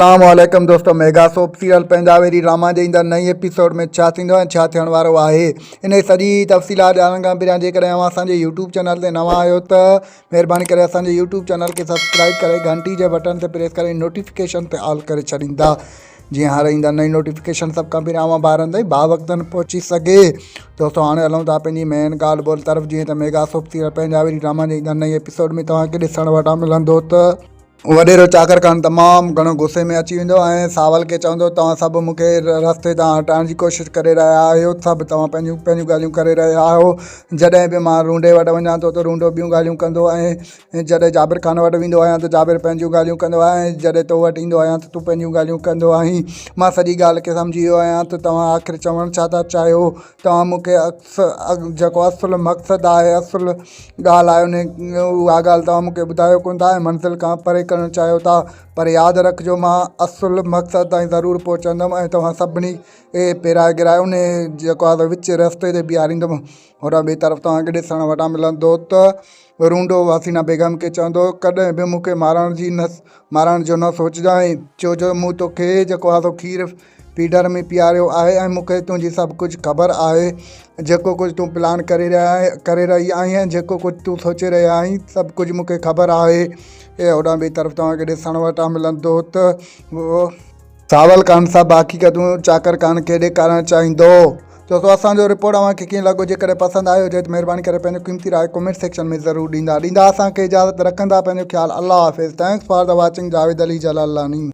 अस्सलामुअलैकुम दोस्तों, mega soap serial Punjabi drama जे ईंदड़ नई एपिसोड में छा थींदो ऐं छा थियण वारो आहे, इन जी सॼी तफ़सीलात ॼाणण खां पहिरियां जेकॾहिं अव्हां असांजे यूट्यूब चैनल ते नवां आहियो त महिरबानी करे असांजे यूट्यूब चैनल खे सब्सक्राइब करे घंटी जे बटन ते प्रेस करे नोटिफिकेशन ते ऑल करे छॾींदा, जीअं हर ईंदड़ नई नोटिफिकेशन सभु खां पहिरियां अव्हां ॿारनि ताईं बावक़्तनि पहुची सघे। दोस्तों हाणे हलूं था पंहिंजी मेन ॻाल्हि ॿोल तरफ़। जीअं त mega soap serial Punjabi drama जे ईंदड़ नई एपिसोड में तव्हांखे ॾिसण वटां मिलंदो त वॾेरो चाकर खान तमामु घणो गुस्से में अची वेंदो ऐं सावल खे चवंदो, तव्हां सभु मूंखे रस्ते तां हटाइण जी कोशिशि करे रहिया आहियो, सभु तव्हां पंहिंजूं पंहिंजूं ॻाल्हियूं करे रहिया आहियो। जॾहिं बि मां रूंडे वटि वञा थो त रूंडो ॿियूं ॻाल्हियूं कंदो ऐं जॾहिं जाबिर ख़ान वटि वेंदो आहियां त जाबिर पंहिंजूं ॻाल्हियूं कंदो आहे ऐं जॾहिं तो वटि ईंदो आहियां त तूं पंहिंजूं ॻाल्हियूं कंदो आहीं। मां सॼी ॻाल्हि खे सम्झी वियो आहियां त तव्हां आख़िर चवणु छा था चाहियो। तव्हां मूंखे जेको असुलु मक़सदु आहे, असुलु ॻाल्हि आहे, उहा ॻाल्हि तव्हां मूंखे ॿुधायो कोन था ऐं मंज़िल खां परे करणु चाहियो था। पर यादि रखिजो, मां असुलु मक़सदु ताईं ज़रूरु पहुचंदुमि ऐं तव्हां सभिनी पेराए गिराए उन जेको आहे विच रस्ते ते बीहारींदुमि। होॾां ॿिए तरफ़ तव्हांखे ॾिसण वटां मिलंदो त रूंडो हसीना बेगम खे चवंदो, कॾहिं बि मूंखे मारण जो न सोचिजांइ, छो जो मूं तोखे जेको आहे खीरु फीडर में पीआरियो आहे ऐं मूंखे तुंहिंजी सभु कुझु ख़बर आहे। जेको कुझु तूं प्लान करे रही आहीं ऐं जेको कुझु तूं सोचे रहिया आहीं, सभु कुझु मूंखे ख़बर आहे। ऐं होॾां ॿिए तरफ़ तव्हांखे ॾिसण वटां मिलंदो त सावल खान सां बाक़ी क़दूं चाकर खान खे ॾेखारणु चाहींदो। दोस्तों असांजो रिपोर्ट अव्हांखे कीअं लॻो, जेकॾहिं पसंदि आयो हुजे त महिरबानी करे पंहिंजो क़ीमती राय कमेंट सेक्शन में ज़रूरु ॾींदा। असांखे इजाज़त रखंदा। पंहिंजो ख़्यालु। अल्लाह हाफ़िज़। Thanks for the watching. Javed Ali जलालानी।